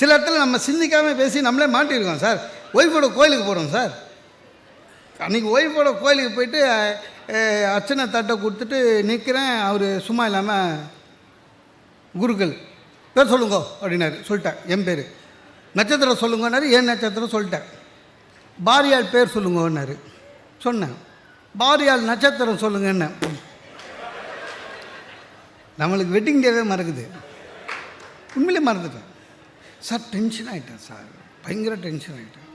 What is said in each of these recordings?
சில இடத்துல நம்ம சிந்திக்காமல் பேசி நம்மளே மாட்டியிருக்கோம் சார். ஒய்ஃபோட கோயிலுக்கு போகிறோம் சார். அன்றைக்கி ஒய்ஃபோட கோயிலுக்கு போயிட்டு அர்ச்சனை தட்டை கொடுத்துட்டு நிற்கிறேன். அவர் சும்மா இல்லாமல் குருக்கள் பேர் சொல்லுங்கோ அப்படின்னாரு. சொல்லிட்டேன் என் பேர். நட்சத்திரம் சொல்லுங்கன்னாரு. ஏன் நட்சத்திரம் சொல்லிட்டேன். பாரியால் பேர் சொல்லுங்கன்னாரு. சொன்னேன். பாரியால் நட்சத்திரம் சொல்லுங்கன்னு. நம்மளுக்கு வெட்டிங் டேவே மறக்குது. உண்மையிலே மறந்துட்டேன் சார். டென்ஷன் ஆகிட்டேன் சார். பயங்கர டென்ஷன் ஆகிட்டேன்.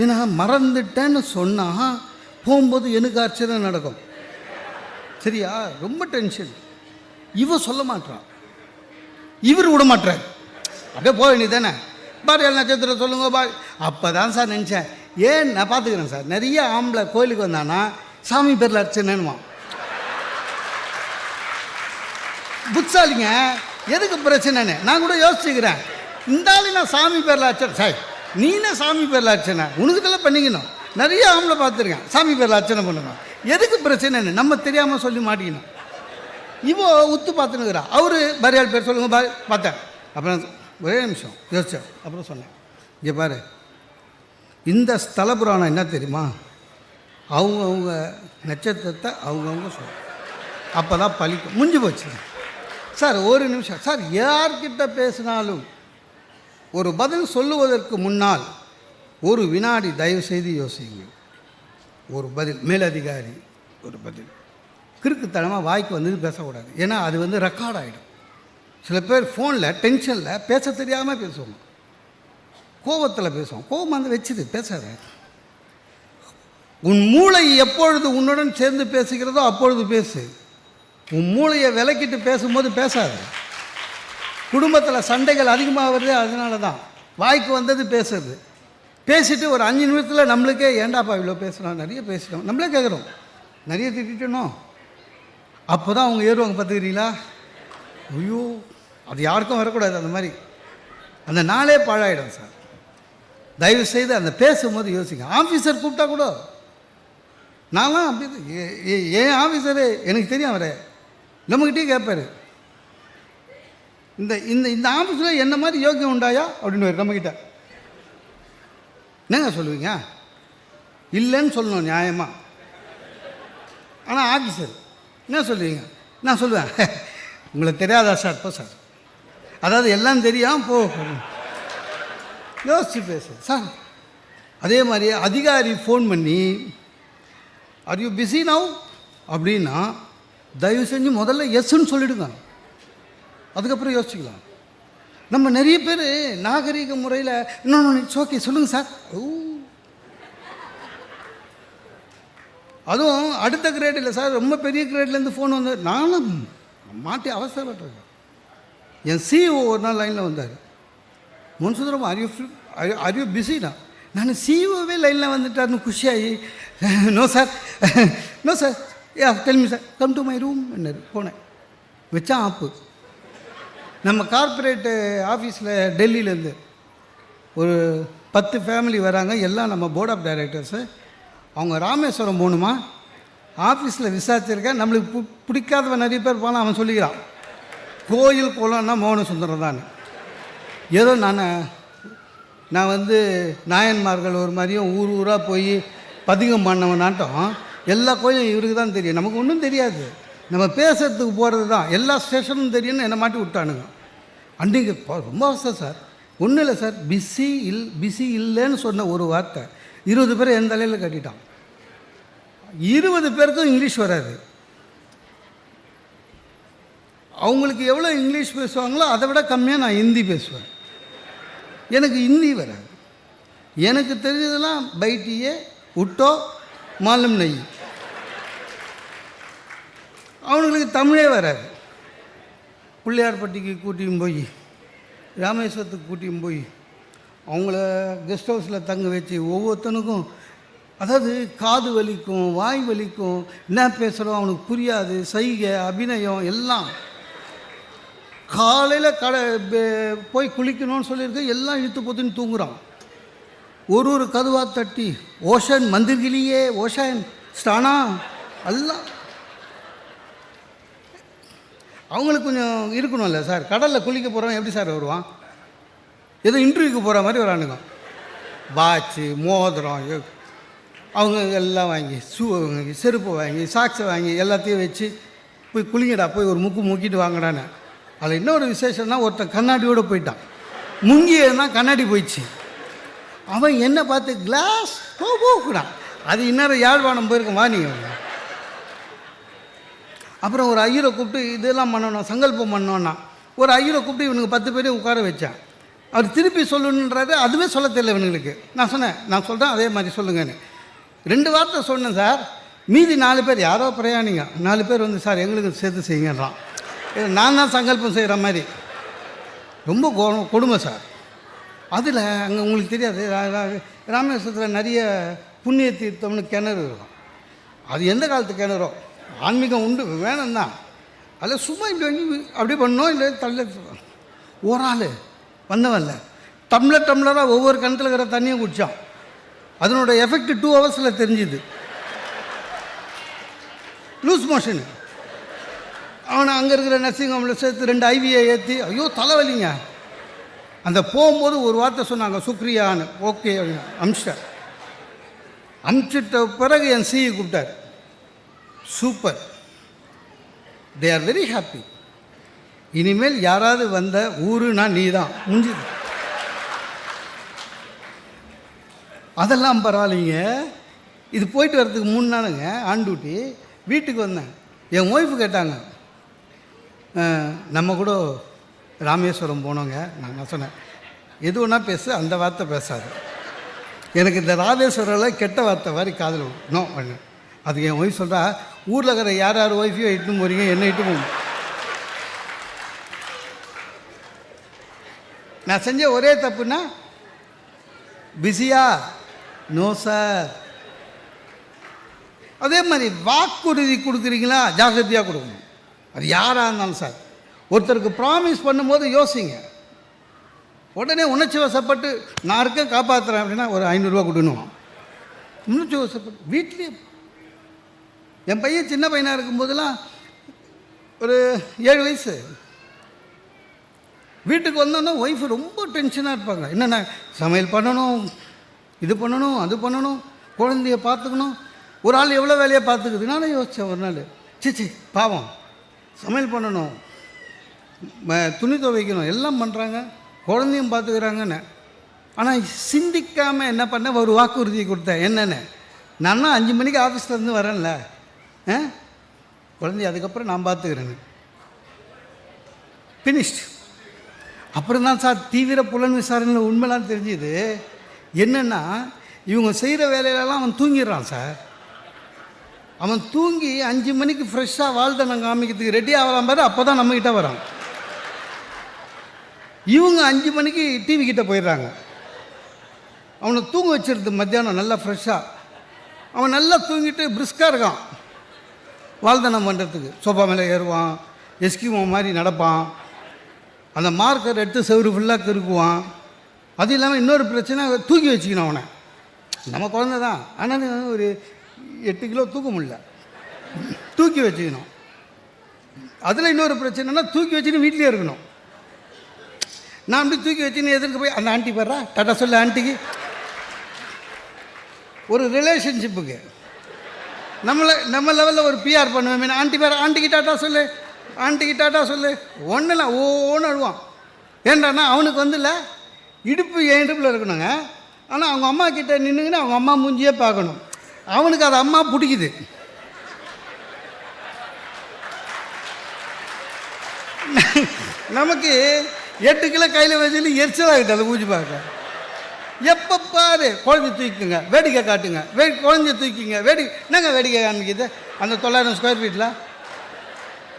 ஏன்னா மறந்துட்டேன்னு சொன்னால் போகும்போது எனக்கு ஆச்சரியம் நடக்கும். சரியா? ரொம்ப டென்ஷன். இவன் சொல்ல மாட்டான், இவர் விட மாட்டார். அப்படியே போக வேண்டியது தானே. பாரியால் நட்சத்திரம் சொல்லுங்க பாரி. அப்போ தான் சார் நினச்சேன், ஏன் நான் பார்த்துக்கிறேன் சார். நிறைய ஆம்பளை கோயிலுக்கு வந்தானா சாமி பேரில் அர்ச்சனைன்னுவான். புட்சாலிங்க எதுக்கு பிரச்சனைன்னு நான் கூட யோசிச்சுக்கிறேன். இந்த ஆளு நான் சாமி பேரில் அர்ச்சனை. சார் நீனே சாமி பேரில் அர்ச்சனை, உனக்கு இதெல்லாம் பண்ணிக்கணும். நிறைய ஆம்பளை பார்த்துருக்கேன் சாமி பேரில் அர்ச்சனை பண்ணணும். எதுக்கு பிரச்சனைன்னு நம்ம தெரியாமல் சொல்லி மாட்டிக்கணும். இவோ உத்து பார்த்துனுக்குறா. அவர் பாரியால் பேர் சொல்லுங்க பாரு. பார்த்தேன். அப்புறம் ஒரே நிமிஷம் யோசித்தேன். அப்புறம் சொன்னேன், இங்கே பாரு, இந்த ஸ்தல புராணம் என்ன தெரியுமா, அவங்கவுங்க நட்சத்திரத்தை அவங்கவுங்க சொல்ல, அப்போ தான் பழிக்கும். முடிஞ்சு போச்சு சார். ஒரு நிமிஷம் சார். யார்கிட்ட பேசினாலும் ஒரு பதில் சொல்லுவதற்கு முன்னால் ஒரு வினாடி தயவு செய்து யோசிங்க. ஒரு பதில் மேலதிகாரி ஒரு பதில் கிறுக்குத்தனமாக வாய்க்கு வந்து பேசக்கூடாது. ஏன்னா அது ரெக்கார்ட் ஆகிடும். சில பேர் ஃபோனில் டென்ஷனில் பேச தெரியாமல் பேசுவோம், கோபத்தில் பேசுவோம். கோபம் வச்சுது பேசாத. உன் மூளை எப்பொழுது உன்னுடன் சேர்ந்து பேசுகிறதோ அப்பொழுது பேசு. உன் மூளையை விலக்கிட்டு பேசும்போது பேசாத. குடும்பத்தில் சண்டைகள் அதிகமாக வருது. அதனால தான் வாய்க்கு வந்தது பேசுறது. பேசிட்டு ஒரு 5 நிமிஷத்தில் நம்மளுக்கே ஏண்டாப்பா இவ்வளோ பேசுகிறோம், நிறைய பேசிட்டோம், நம்மளே கேட்குறோம், நிறைய திட்டணும். அப்போ தான் அவங்க ஏறுவாங்க. பார்த்துக்கிறீங்களா? ஐயோ, அது யாருக்கும் வரக்கூடாது. அந்த மாதிரி அந்த நாளே பாழாயிடும் சார். தயவு செய்து அந்த பேசும்போது யோசிங்க. ஆஃபீஸர் கூப்பிட்டா கூட நான்லாம் அப்படி ஏன் ஆஃபீஸரு எனக்கு தெரியும், அவரை நம்மகிட்டே கேட்பார், இந்த இந்த இந்த ஆஃபீஸில் என்ன மாதிரி யோக்கியம் உண்டாயா அப்படின்னு நம்மக்கிட்ட. என்னங்க சொல்லுவீங்க? இல்லைன்னு சொல்லணும் நியாயமாக. ஆனால் ஆஃபீஸர் என்ன சொல்லுவீங்க? நான் சொல்லுவேன், உங்களுக்கு தெரியாதா சார்? இப்போ சார், அதாவது எல்லாம் தெரியாமல் போ, யோசிச்சு பேசு சார். அதே மாதிரி அதிகாரி ஃபோன் பண்ணி ஆர் யூ பிஸி நவ் அப்படின்னா தயவு செஞ்சு முதல்ல எஸ்ன்னு சொல்லிவிடுங்க. அதுக்கப்புறம் யோசிச்சுக்கலாம். நம்ம நிறைய பேர் நாகரீக முறையில் இன்னொன்று இட்ஸ் ஓகே சொல்லுங்கள் சார். அதுவும் அடுத்த கிரேட் இல்லை சார், ரொம்ப பெரிய கிரேட்லேருந்து ஃபோன் வந்து நானும் மாட்டி அவசரப்பட்டிருக்கேன். என் சிஇஓ ஒரு நாள் லைனில் வந்தார். முன்சுந்தரம் ஆர் யூ பிஸினா? நான் சிஇஓவே லைனில் வந்துட்டார்னு குஷியாகி no sir no sir tell me sir come to my room என்னார். போனேன், வச்சான் ஆப்பு. நம்ம கார்ப்பரேட்டு ஆஃபீஸில் டெல்லியிலேருந்து ஒரு 10 ஃபேமிலி வராங்க. எல்லாம் நம்ம போர்ட் ஆஃப் டைரக்டர்ஸு. அவங்க ராமேஸ்வரம் போகணுமா, ஆஃபீஸில் விசாரிச்சிருக்கேன். நம்மளுக்கு பிடிக்காதவன் நிறைய பேர் போனால் அவன் சொல்லிக்கிறான் கோயில் குளம்னா மோகன சுந்தரம் தான். ஏதோ நான் நாயன்மார்கள் ஒரு மாதிரியும் ஊர் ஊராக போய் பதிகம் பண்ணவன் நாட்டம் எல்லா கோயிலும் இவருக்கு தான் தெரியும், நமக்கு ஒன்றும் தெரியாது. நம்ம பேசுறதுக்கு போகிறது தான். எல்லா ஸ்டேஷனும் தெரியும்னு என்னை மாட்டி விட்டானுங்க. அன்றைக்கு ரொம்ப அவசரம் சார். ஒன்றும் இல்லை சார், பிஸி இல்லைன்னு சொன்ன ஒரு வார்த்தை 20 பேர் என் தலையில் கட்டிட்டான். 20 பேருக்கும் இங்கிலீஷ் வராது. அவங்களுக்கு எவ்வளோ இங்கிலீஷ் பேசுவாங்களோ அதை விட கம்மியாக நான் ஹிந்தி பேசுவேன். எனக்கு ஹிந்தி வராது. எனக்கு தெரிஞ்சதெல்லாம் பைட்டியே உட்டோ மாலும் நெய். அவனுங்களுக்கு தமிழே வராது. பிள்ளையார்பட்டிக்கு கூட்டியும் போய் ராமேஸ்வரத்துக்கு கூட்டியும் போய் அவங்கள கெஸ்ட் ஹவுஸில் தங்க வச்சு ஒவ்வொருத்தனுக்கும், அதாவது காது வலிக்கும், வாய் வலிக்கும், என்ன பேசுகிறோம் அவனுக்கு புரியாது, சைகை அபிநயம் எல்லாம். காலையில் போய் குளிக்கணும்னு சொல்லியிருக்கு, எல்லாம் இழுத்து போத்துன்னு தூங்குறான். ஒரு கதுவாக தட்டி ஓஷன் மந்திர்கிலியே ஓஷன் ஸ்டானா எல்லாம். அவங்களுக்கு கொஞ்சம் இருக்கணும்ல சார். கடலில் குளிக்க போகிறவன் எப்படி சார் வருவான்? ஏதோ இன்டர்வியூக்கு போகிற மாதிரி வரானுங்க. வாட்சு, மோதிரம், அவங்க எல்லாம் வாங்கி, ஷூ வாங்கி, செருப்பு வாங்கி, சாக்ஸை வாங்கி எல்லாத்தையும் வச்சு போய் குளிங்கடா, போய் ஒரு முக்கு முக்கிட்டு வாங்கடான்னு. அதில் இன்னொரு விசேஷம்னா ஒருத்தன் கண்ணாடியோடு போயிட்டான். முங்கியன்னா கண்ணாடி போயிடுச்சு. அவன் என்ன பார்த்து கிளாஸ் போக்குறான். அது இன்னும் யாழ்ப்பாணம் போயிருக்கோம் வா நீங்கள். அப்புறம் ஒரு ஐயரை கூப்பிட்டு இதெல்லாம் பண்ணணும், சங்கல்பம் பண்ணோன்னா ஒரு ஐயரை கூப்பிட்டு இவனுக்கு 10 பேரையும் உட்கார வச்சான். அவர் திருப்பி சொல்லணுன்றது அதுவே சொல்ல தெரியல இவனுங்களுக்கு. நான் சொன்னேன், நான் சொல்கிறேன் அதே மாதிரி சொல்லுங்கன்னு 2 வார்த்தை சொன்னேன் சார். மீதி 4 பேர் யாரோ பிரயாணிங்க 4 பேர் வந்து சார் எங்களுக்கு சேர்த்து செய்யுங்கன்றான். நான் தான் சங்கல்பம் செய்கிற மாதிரி. ரொம்ப கொடுமை சார். அதில் அங்கே உங்களுக்கு தெரியாது, ராமேஸ்வரத்தில் நிறைய புண்ணிய தீர்த்தம்னு கிணறு இருக்கும். அது எந்த காலத்து கிணறோ, ஆன்மீகம் உண்டு வேணும் தான். அதில் சும்மா இப்படி வாங்கி அப்படி பண்ணோம். இல்லை தள்ள ஒரு ஆள் வந்தவன்ல டம்ளராக ஒவ்வொரு கிணத்துல இருக்கிற தண்ணியும் குடித்தான். அதனோட எஃபெக்ட் 2 ஹவர்ஸில் தெரிஞ்சுது. Loose motion. அவனை அங்கே இருக்கிற நர்சிங் ஹோமில் சேர்த்து 2 ஐவியை ஏற்றி ஐயோ தலைவலிங்க. அந்த போகும்போது ஒரு வார்த்தை சொன்னாங்க, சுக்ரியான்னு. ஓகே அப்படின்னா அனுப்பிச்சிட்ட பிறகு என் சிஇ கூப்பிட்டார். Super, they are very happy. இனிமேல் யாராவது வந்த ஊருனா நீ தான் முடிஞ்சுது. அதெல்லாம் பரவாயில்லைங்க. இது போயிட்டு வர்றதுக்கு 3 நாளுங்க ஆன் டியூட்டி. வீட்டுக்கு வந்தேன். என் ஒய்ஃபு கேட்டாங்க, நம்ம கூட ராமேஸ்வரம் போனோங்க. நான் சொன்னேன், எது ஒன்றா பேசு, அந்த வார்த்தை பேசாது. எனக்கு இந்த ராமேஸ்வரில் கெட்ட வார்த்தை மாதிரி காதில் நோ பண்ணு. அதுக்கு என் ஒய்ஃப் சொல்கிறா, ஊரில் இருக்கிற யார் ஒய்ஃபையோ இட்டுன்னு போகிறீங்க, என்ன இட்டு போங்க. நான் செஞ்ச ஒரே தப்புன்னா பிஸியா, நோ சார். அதே மாதிரி வாக்குறுதி கொடுக்குறீங்களா, ஜாகிரதையாக கொடுக்கணும். அது யாராக இருந்தாலும் சார். ஒருத்தருக்கு ப்ராமிஸ் பண்ணும்போது யோசிங்க. உடனே உணர்ச்சி வசப்பட்டு நான் இருக்கேன் காப்பாற்றுறேன் அப்படின்னா ஒரு 500 ரூபா கொடுக்கணும். உணர்ச்சி வசப்பட்டு வீட்லேயே என் பையன் சின்ன பையனாக இருக்கும்போதெல்லாம் ஒரு 7 வயசு வீட்டுக்கு வந்தோன்னா ஒய்ஃபு ரொம்ப டென்ஷனாக இருப்பாங்க. என்னென்ன சமையல் பண்ணணும், இது பண்ணணும், அது பண்ணணும், குழந்தைய பார்த்துக்கணும். ஒரு ஆள் எவ்வளோ வேலையை பார்த்துக்குது. நானும் யோசித்தேன் ஒரு நாள், சிச்சி பாவம், சமையல் பண்ணணும், துணி துவைக்கணும், எல்லாம் பண்ணுறாங்க, குழந்தையும் பார்த்துக்கிறாங்கன்னு. ஆனால் சிந்திக்காமல் என்ன பண்ண, ஒரு வாக்குறுதி கொடுத்தேன். என்னென்ன, நான் 5 மணிக்கு ஆஃபீஸ்லேருந்து வரேன்ல, குழந்தைய அதுக்கப்புறம் நான் பார்த்துக்கிறேன்னு. ஃபினிஷ்ட். அப்புறம் தான் சார் தீவிர புலன் விசாரணையில் உண்மைலாம் தெரிஞ்சுது. என்னென்னா இவங்க செய்கிற வேலையிலலாம் அவன் தூங்கிடுறான் சார். அவன் தூங்கி 5 மணிக்கு ஃப்ரெஷ்ஷாக வாழ்த்தனம் காமிக்கிறதுக்கு ரெடி ஆகலாம் பாரு, அப்போ தான் நம்மக்கிட்ட வரான். இவங்க 5 மணிக்கு டிவி கிட்டே போயிடுறாங்க. அவனை தூங்க வச்சிருது மத்தியானம் நல்லா ஃப்ரெஷ்ஷாக. அவன் நல்லா தூங்கிட்டு பிரிஸ்காக இருக்கான். வாழ்த்தனம் பண்ணுறதுக்கு சோஃபா மேலே ஏறுவான், எஸ்கிமோ மாதிரி நடப்பான், அந்த மார்க்கர் எடுத்து செவரு ஃபுல்லாக கிறுக்குவான். அது இல்லாமல் இன்னொரு பிரச்சனை, தூக்கி வச்சுக்கணும் அவனை. நம்ம குழந்தை தான், ஆனால் ஒரு 8 கிலோ தூக்க முடியல, தூக்கி வச்சுக்கணும். அதில் இன்னொரு பிரச்சனைனா தூக்கி வச்சுன்னு வீட்டிலே இருக்கணும். நான் அப்படி தூக்கி வச்சுன்னு எதிர்க்கு போய் அந்த ஆண்டி வர்றா டாட்டா சொல்லு ஆண்டிக்கு. ஒரு ரிலேஷன்ஷிப்புக்கு நம்ம லெவலில் ஒரு பிஆர் பண்ணுவேன். ஆண்டி பேர் ஆண்டிக்கு டாட்டா சொல்லு, ஆண்டிக்கு டாட்டா சொல்லு. ஒன்றும் ஓன்னு அழுவான். ஏன்டானா அவனுக்கு வந்துல இடுப்பு என் இடுப்பில் இருக்கணுங்க. ஆனால் அவங்க அம்மா கிட்டே நின்றுங்கன்னா அவங்க அம்மா மூஞ்சியே பார்க்கணும். அவனுக்கு அது அம்மா பிடிக்குது. நமக்கு 8 கிலோ கையில் வச்சுன்னு எரிச்சலாகிட்டு அதை மூஞ்சி பார்க்க. எப்போ பாரு குழந்தை தூக்கிங்க, வேடிக்கை காட்டுங்க, குழந்தைய தூக்கிங்க, என்னங்க வேடிக்கை காமிக்குது அந்த 900 ஸ்கொயர் ஃபீட்டில்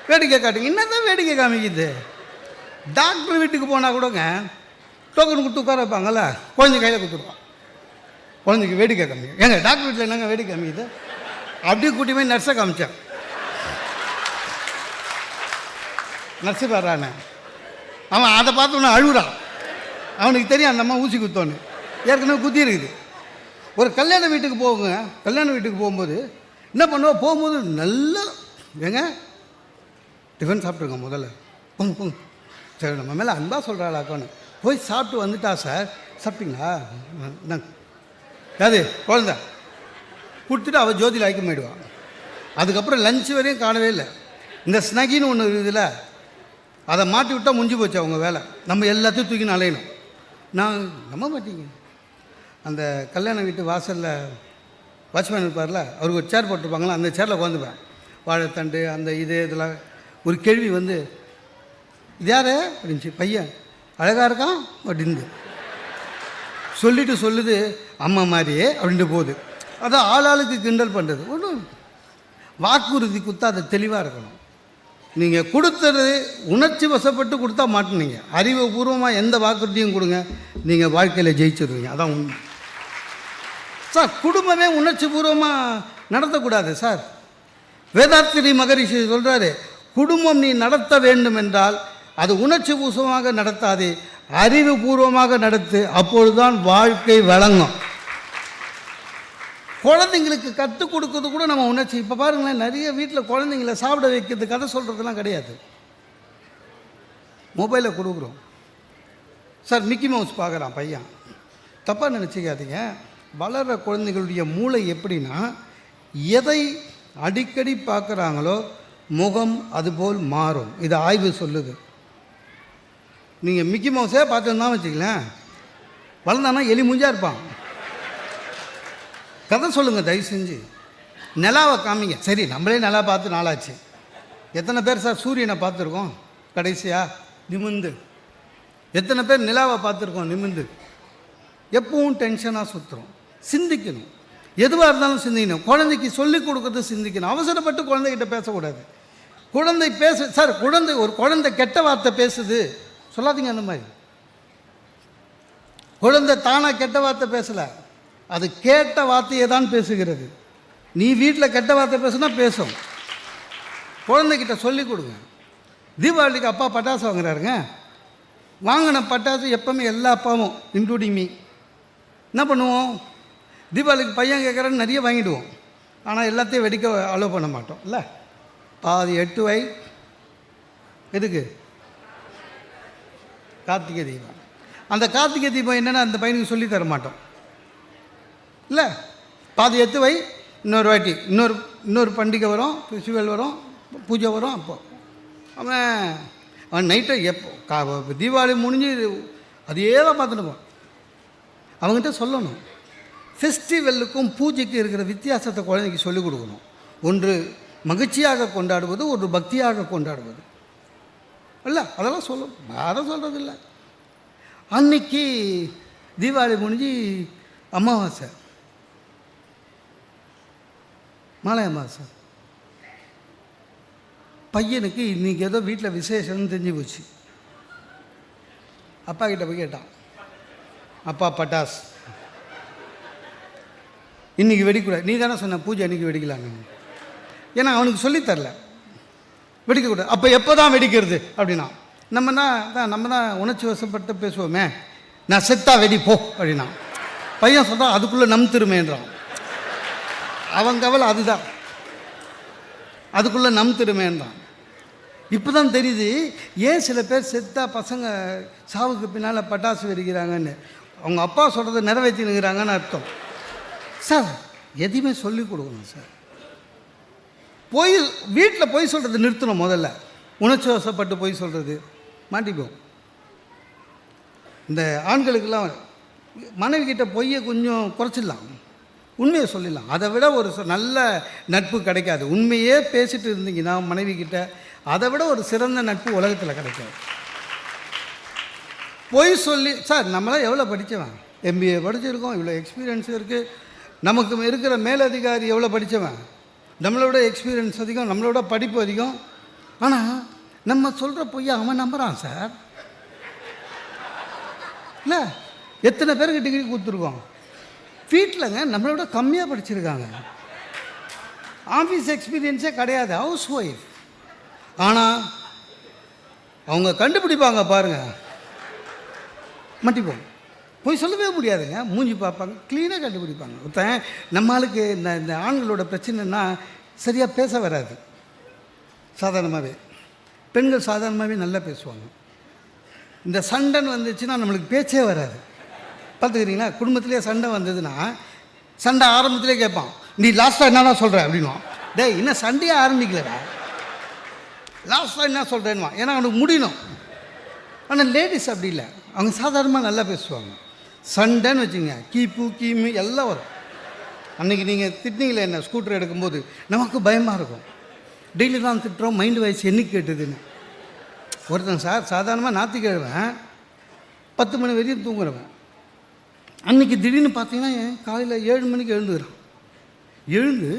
வேடிக்கை காட்டுங்க. என்னதான் வேடிக்கை காமிக்குது? டாக்டர் வீட்டுக்கு போனால் கூடங்க டோக்கன் கொடுத்து உட்கார வைப்பாங்கல்ல, குழந்தை கையில் கொடுத்துருவான். குழந்தைக்கு வேடிக்கை காமிக்க. ஏங்க டாக்டர் வீட்டில் என்னங்க வேடிக்கை காமிக்குது? அப்படியே கூட்டி போய் நர்ஸை காமிச்சேன். நர்ஸு பாடுறானே, அவன் அதை பார்த்து ஒன்று அழுகுறான். அவனுக்கு தெரியும் அந்த அம்மா ஊசி குத்தோன்னு, ஏற்கனவே குத்தி இருக்குது. ஒரு கல்யாண வீட்டுக்கு போகுங்க, கல்யாண வீட்டுக்கு போகும்போது என்ன பண்ணுவோம், போகும்போது நல்லா ஏங்க டிஃபன் சாப்பிட்ருங்க முதல்ல, போங்க சரி நம்ம மேலே அன்பாக சொல்கிறாளாக்கான்னு போய் சாப்பிட்டு வந்துட்டா சார். சாப்பிட்டீங்களா? அது குழந்த கொடுத்துட்டு அவள் ஜோதியில் ஐக்கியமாயிடுவான். அதுக்கப்புறம் லஞ்ச் வரையும் காணவே இல்லை. இந்த ஸ்னகின்னு ஒன்று இருக்குதுல்ல, அதை மாட்டி விட்டால் முடிஞ்சு போச்சு அவங்க வேலை. நம்ம எல்லாத்தையும் தூக்கின்னு அலையணும். நான் நம்ப மாட்டீங்க, அந்த கல்யாண வீட்டு வாசலில் வாட்ச்மேன் இருப்பார்ல, அவருக்கு ஒரு சேர் போட்டிருப்பாங்களா, அந்த சேரில் உட்காந்துப்பேன். வாழைத்தண்டு அந்த இதெல்லாம். ஒரு கேள்வி வந்து, இது யார் அப்படின்ச்சு. பையன் அழகாக இருக்கான் அப்படின்னு சொல்லிட்டு சொல்லுது, அம்மா மாதிரியே அப்படின்ட்டு போகுது. அதான் ஆளாளுக்கு கிண்டல் பண்ணுறது. ஒன்றும் வாக்குறுதி கொடுத்தா அது தெளிவாக இருக்கணும். நீங்கள் கொடுத்தது உணர்ச்சி வசப்பட்டு கொடுத்தா மாட்டினீங்க. அறிவுபூர்வமாக எந்த வாக்குறுதியும் கொடுங்க, நீங்கள் வாழ்க்கையில் ஜெயிச்சிருவீங்க. அதான் உண்மை சார். குடும்பமே உணர்ச்சி பூர்வமாக நடத்தக்கூடாது சார். வேதாத்திரி மகரிஷி சொல்கிறாரு, குடும்பம் நீ நடத்த வேண்டும் என்றால் அது உணர்ச்சி பூர்வமாக நடத்தாதே, அறிவுபூர்வமாக நடத்து. அப்பொழுதுதான் வாழ்க்கை வழங்கும். குழந்தைங்களுக்கு கற்றுக் கொடுக்கறது கூட நம்ம உணர்ச்சி. இப்போ பாருங்களேன், நிறைய வீட்டில் குழந்தைங்கள சாப்பிட வைக்கிறது, கதை சொல்கிறதுலாம் கிடையாது, மொபைலில் கொடுக்குறோம் சார். மிக்கி மவுஸ் பார்க்குறான் பையன், தப்பாக நினச்சிக்காதீங்க. வளர்கிற குழந்தைகளுடைய மூளை எப்படின்னா, எதை அடிக்கடி பார்க்குறாங்களோ முகம் அதுபோல் மாறும். இது ஆய்வு சொல்லுது. நீங்கள் மிக்கி மவுஸே பார்த்துருந்தான் வச்சுக்கலாம், வளர்ந்தானா எலி மூஞ்சா இருப்பான். கதை சொல்லுங்கள் தயவு செஞ்சு, நிலாவை காமிங்க. சரி, நம்மளே நிலா பார்த்து நாளாச்சு. எத்தனை பேர் சார் சூரியனை பார்த்துருக்கோம் கடைசியாக நிமிந்து? எத்தனை பேர் நிலாவை பார்த்துருக்கோம் நிமிந்து? எப்பவும் டென்ஷனாக சுற்றுறோம். சிந்திக்கணும், எதுவாக இருந்தாலும் சிந்திக்கணும். குழந்தைக்கு சொல்லிக் கொடுக்கறது சிந்திக்கணும். அவசரப்பட்டு குழந்தைகிட்ட பேசக்கூடாது. குழந்தை சார், ஒரு குழந்தை கெட்ட வார்த்தை பேசுது சொல்லாதீங்க. அந்த மாதிரி குழந்தை தானாக கெட்ட வார்த்தை பேசலை, அது கேட்ட வார்த்தையை தான் பேசுகிறது. நீ வீட்டில் கெட்ட வார்த்தை பேசுனா பேசும். குழந்தைகிட்ட சொல்லிக் கொடுங்க. தீபாவளிக்கு அப்பா பட்டாசு வாங்குறாருங்க. வாங்கின பட்டாசு எப்போவுமே எல்லா அப்பாவும் இன்க்ளூடிங் மீ என்ன பண்ணுவோம்? தீபாவளிக்கு பையன் கேட்குறான்னு நிறைய வாங்கிடுவோம். ஆனால் எல்லாத்தையும் வெடிக்க அலோவ் பண்ண மாட்டோம். இல்லை, பாதி 8 வை எதுக்கு? கார்த்திகை தீபம். அந்த கார்த்திகை தீபம் என்னென்னா அந்த பையனுக்கு சொல்லி தர மாட்டோம். இல்லை, பாதி 8 வை, இன்னொரு வாட்டி இன்னொரு பண்டிகை வரும், ஃபெஸ்டிவல் வரும், பூஜை வரும். அப்போ அவன் நைட்டை எப்போ தீபாவளி முடிஞ்சு அதே தான் பார்த்துட்டு போவான். அவங்ககிட்ட சொல்லணும். ஃபெஸ்டிவலுக்கும் பூஜைக்கும் இருக்கிற வித்தியாசத்தை குழந்தைக்கு சொல்லிக் கொடுக்கணும். ஒன்று மகிழ்ச்சியாக கொண்டாடுவது, ஒன்று பக்தியாக கொண்டாடுவது. இல்லை, அதெல்லாம் சொல்லும், யாரும் சொல்கிறதில்ல. அன்னைக்கு தீபாவளி முடிஞ்சு அமாவாசை, மாலை அமாவாசை. பையனுக்கு இன்றைக்கி ஏதோ வீட்டில் விசேஷம்னு தெரிஞ்சு போச்சு. அப்பா கிட்ட போய் கேட்டான், அப்பா பட்டாஸ் இன்றைக்கி வெடிக்கூடாது. நீ தானே சொன்ன பூஜை அன்றைக்கி வெடிக்கலான்னு. ஏன்னா அவனுக்கு சொல்லித்தரல வெடிக்கக்கூடாது. அப்போ எப்போ தான் வெடிக்கிறது அப்படின்னா, நம்ம தான் உணர்ச்சி வசப்பட்டு பேசுவோமே. நான் செத்தா வெடி போ அப்படின்னா, பையன் சொல்கிறான் அதுக்குள்ளே திருமேன்றான். அவங்க கவலை அதுதான், அதுக்குள்ளே திருமேன்றான். இப்போ தான் தெரியுது ஏன் சில பேர் செத்தா பசங்க சாவுக்கு பின்னால் பட்டாசு வெடிக்கிறாங்கன்னு. அவங்க அப்பா சொல்கிறத நிறைவேற்றினுங்கிறாங்கன்னு அர்த்தம். சார், எதையுமே சொல்லிக் கொடுக்கணும் சார். வீட்டில் பொய் சொல்கிறது நிறுத்தணும். முதல்ல உணர்ச்சி வசப்பட்டு பொய் சொல்கிறது மாட்டிப்போம். இந்த ஆண்களுக்கெல்லாம் மனைவி கிட்ட பொய்யை கொஞ்சம் குறைச்சிடலாம், உண்மையை சொல்லிடலாம். அதை விட ஒரு நல்ல நட்பு கிடைக்காது. உண்மையே பேசிட்டு இருந்தீங்கன்னா மனைவி கிட்ட, அதை விட ஒரு சிறந்த நட்பு உலகத்தில் கிடைக்காது. பொய் சொல்லி சார், நம்மளாம் எவ்வளோ படித்தவன், MBA படிச்சிருக்கோம், இவ்வளோ எக்ஸ்பீரியன்ஸ் இருக்குது. நமக்கு இருக்கிற மேலதிகாரி எவ்வளோ படித்தவன், நம்மளோட எக்ஸ்பீரியன்ஸ் அதிகம், நம்மளோட படிப்பு அதிகம். ஆனால் நம்ம சொல்கிற பொய்யை அவன் நம்புகிறான் சார். இல்லை, எத்தனை பேருக்கு டிகிரி கொடுத்துருக்கோம். வீட்டிலங்க நம்மளோட கம்மியாக படிச்சிருக்காங்க, ஆஃபீஸ் எக்ஸ்பீரியன்ஸே கிடையாது, ஹவுஸ் ஒய்ஃப். ஆனால் அவங்க கண்டுபிடிப்பாங்க பாருங்கள், மாட்டிப்போம். போய் சொல்லவே முடியாதுங்க, மூஞ்சி பார்ப்பாங்க, க்ளீனாக கண்டுபிடிப்பாங்க. ஒருத்தன் நம்மளுக்கு இந்த ஆண்களோட பிரச்சனைன்னா சரியாக பேச வராது. சாதாரணமாகவே பெண்கள் சாதாரணமாகவே நல்லா பேசுவாங்க. இந்த சண்டைன்னு வந்துச்சுன்னா நம்மளுக்கு பேச்சே வராது. பார்த்துக்கிறீங்களா? குடும்பத்திலே சண்டை வந்ததுன்னா சண்டை ஆரம்பத்திலே கேட்பான், நீ லாஸ்ட்டாக என்னதான் சொல்கிற அப்படின்வான். டேய் இன்னும் சண்டையே ஆரம்பிக்கலடா, லாஸ்ட்டாக என்ன சொல்கிறேன்னுவா. ஏன்னா அவனுக்கு முடியணும். ஆனால் லேடிஸ் அப்படி இல்லை, அவங்க சாதாரணமாக நல்லா பேசுவாங்க. சண்டைன்னு வச்சுங்க, கீப்பு கீமு எல்லாம் வரும். அன்றைக்கி நீங்கள் திட்டினீங்களே என்ன ஸ்கூட்டர் எடுக்கும்போது, நமக்கு பயமாக இருக்கும். டெய்லி தான் திட்டுறோம், மைண்டு வயசு என்னைக்கு கேட்டுதுன்னு. ஒருத்தன் சார் சாதாரணமாக ஞாயிற்றுக்கிழமை 10 மணி வரையும் தூங்குறவன், அன்றைக்கி திடீர்னு பார்த்தீங்கன்னா காலையில் 7 மணிக்கு எழுந்துக்கிறான். எழுந்து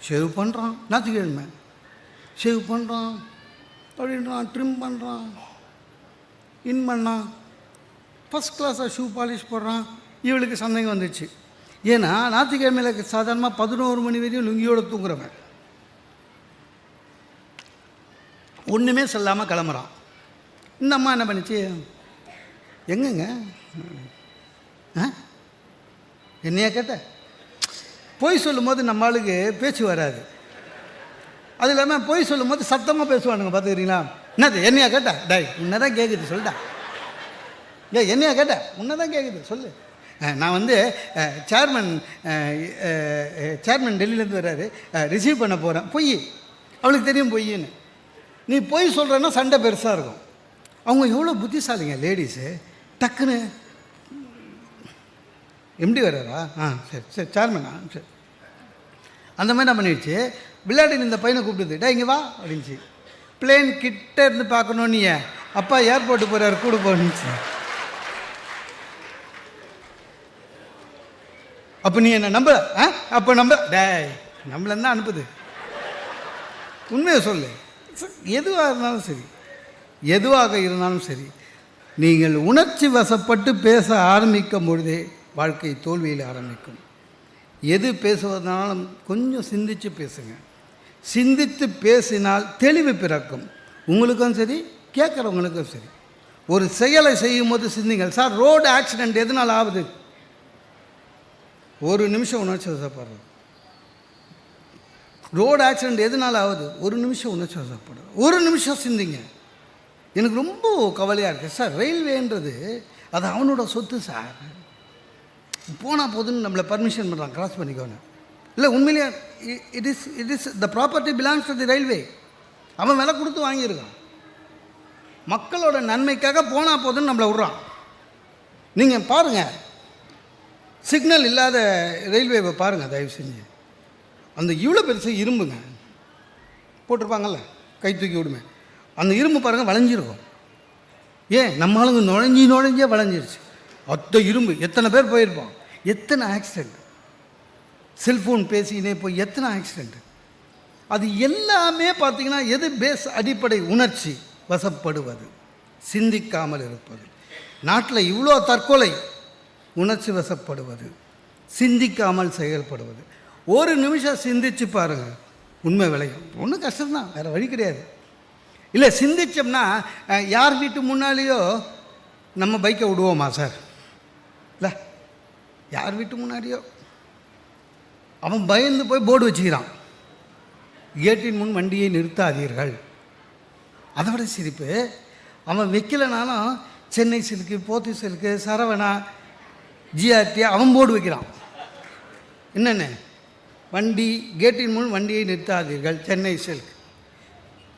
ஷேவ் பண்ணுறான், ஞாயிற்றுக்கிழமை ஷேவ் பண்ணுறான் அப்படின்றான், ட்ரிம் பண்ணுறான், இன் பண்ணான், ஃபஸ்ட் கிளாஸாக ஷூ பாலிஷ் போடுறான். இவளுக்கு சந்தேகம் வந்துடுச்சு. ஏன்னா ஞாயிற்றுக்கிழமையில் சாதாரணமாக 11 மணி வரையும் லுங்கியோடு தூங்குறவன் ஒன்றுமே சொல்லாமல் கிளம்புறான். இந்த அம்மா என்ன பண்ணிச்சு, எங்கங்க என்னையா கேட்ட? பொய் சொல்லும் போது நம்ம ஆளுக்கு பேச்சு வராது. அது இல்லாமல் பொய் சொல்லும் போது சத்தமாக பேசுவானுங்க, பார்த்துக்கிறீங்களா? என்னது என்னையா கேட்ட? டேய் உன்னை தான் கேட்குது சொல்லிட்டா. என்னையா கேட்ட? உன்னை தான் கேட்குது சொல்லு. நான் வந்து சேர்மன் டெல்லியிலேருந்து வர்றாரு, ரிசீவ் பண்ண போகிறேன். பொய், அவளுக்கு தெரியும் பொய்ன்னு. நீ பொய் சொல்கிறேன்னா சண்டை பெருசாக இருக்கும். அவங்க எவ்வளோ புத்திசாலிங்க லேடிஸு. டக்குன்னு எம்டி வர்றாரா? சரி சரி சேர்மனா சரி. அந்த மாதிரி நான் பண்ணிடுச்சு. விளையாடின்னு இந்த பையனை கூப்பிடுது, டே இங்கே வா அப்படின்ச்சு. பிளேன் கிட்ட இருந்து பார்க்கணும், நீ அப்பா ஏர்போர்ட்டு போகிறாரு கூட போனுச்சு. அப்போ நீ என்ன நம்ப? அப்போ நம்ப? டே நம்மள தான் அனுப்புது. உண்மையை சொல்லு. எதுவாக இருந்தாலும் சரி, நீங்கள் உணர்ச்சி வசப்பட்டு பேச ஆரம்பிக்கும் பொழுதே வாழ்க்கை தோல்வியில் ஆரம்பிக்கும். எது பேசுவதனாலும் கொஞ்சம் சிந்தித்து பேசுங்க. சிந்தித்து பேசினால் தெளிவு பிறக்கும். உங்களுக்கும் சரி, கேட்குறவங்களுக்கும் சரி. ஒரு செயலை செய்யும் போது சிந்திங்கள். சார் ரோடு ஆக்சிடெண்ட் எதனால் ஆகுது? ஒரு நிமிஷம் உணர்ச்சி வசப்படுறது. ரோடு ஆக்சிடெண்ட் எதனால் ஆகுது? ஒரு நிமிஷம் உணர்ச்சி வசப்படுறது. ஒரு நிமிஷம் சிந்திங்க. எனக்கு ரொம்ப கவலையாக இருக்குது சார். ரயில்வேன்றது அது அவனோட சொத்து சார். போனால் போதுன்னு நம்மளை பர்மிஷன் பண்ணுறான், கிராஸ் பண்ணிக்கோன்னு. இல்லை உண்மையிலேயே it is the property belongs to the railway. அவன் விலை கொடுத்து வாங்கியிருக்கான். மக்களோட நன்மைக்காக போனால் போதுன்னு நம்மளை விட்றான். நீங்கள் பாருங்கள், சிக்னல் இல்லாத ரயில்வேவை பாருங்கள் தயவு செஞ்சு. அந்த இவ்வளோ பெருசு இரும்புங்க போட்டிருப்பாங்கல்ல, கை தூக்கி விடுமே, அந்த இரும்பு பாருங்கள் வளைஞ்சிருக்கும். ஏன் நம்ம ஆளுங்க நுழைஞ்சே வளைஞ்சிருச்சு. அத்த இரும்பு எத்தனை பேர் போயிருப்போம், எத்தனை ஆக்சிடெண்ட், செல்ஃபோன் பேசினே போய் எத்தனை ஆக்சிடெண்ட்டு. அது எல்லாமே பார்த்திங்கன்னா எது பேஸ்? அடிப்படை உணர்ச்சி வசப்படுவது, சிந்திக்காமல் இருப்பது. நாட்டில் இவ்வளோ தற்கொலை, உணர்ச்சி வசப்படுவது, சிந்திக்காமல் செயல்படுவது. ஒரு நிமிஷம் சிந்திச்சு பாருங்கள், உண்மை விளையும். ஒன்றும் கஷ்டம்தான், வேறு வழி கிடையாது. இல்லை சிந்திச்சோம்னா யார் வீட்டு முன்னாலேயோ நம்ம பைக்கை விடுவோமா சார்? இல்லை, யார் வீட்டு முன்னாடியோ அவன் பயந்து போய் போர்டு வச்சுக்கிறான், கேட்டின் முன் வண்டியை நிறுத்தாதீர்கள். அதை விட சிரிப்பு, அவன் வைக்கலைனாலும் சென்னை சில்க்கு, போத்தி சில்க்கு, சரவணா, ஜிஆர்டி அவன் போர்டு வைக்கிறான். என்னென்ன வண்டி, கேட்டின் முன் வண்டியை நிறுத்தாதீர்கள், சென்னை சில்க்.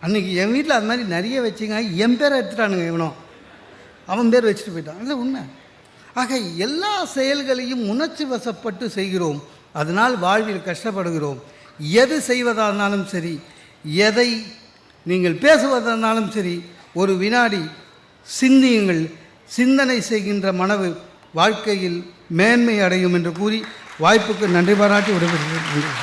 அன்றைக்கி என் வீட்டில் அது மாதிரி நிறைய வச்சுங்க. என் பேரை எடுத்துட்டானுங்க, இவனும் அவன் பேர் வச்சுட்டு போயிட்டான். இல்லை உண்மை. ஆக எல்லா செயல்களையும் உணர்ச்சி வசப்பட்டு செய்கிறோம், அதனால் வாழ்வில் கஷ்டப்படுகிறோம். எது செய்வதானாலும் சரி, எதை நீங்கள் பேசுவதானாலும் சரி, ஒரு வினாடி சிந்தியுங்கள். சிந்தனை செய்கின்ற மனவு வாழ்க்கையில் மேன்மை அடையும் என்று கூறி வாய்ப்புக்கு நன்றி பாராட்டி விடைபெறுகிறேன்.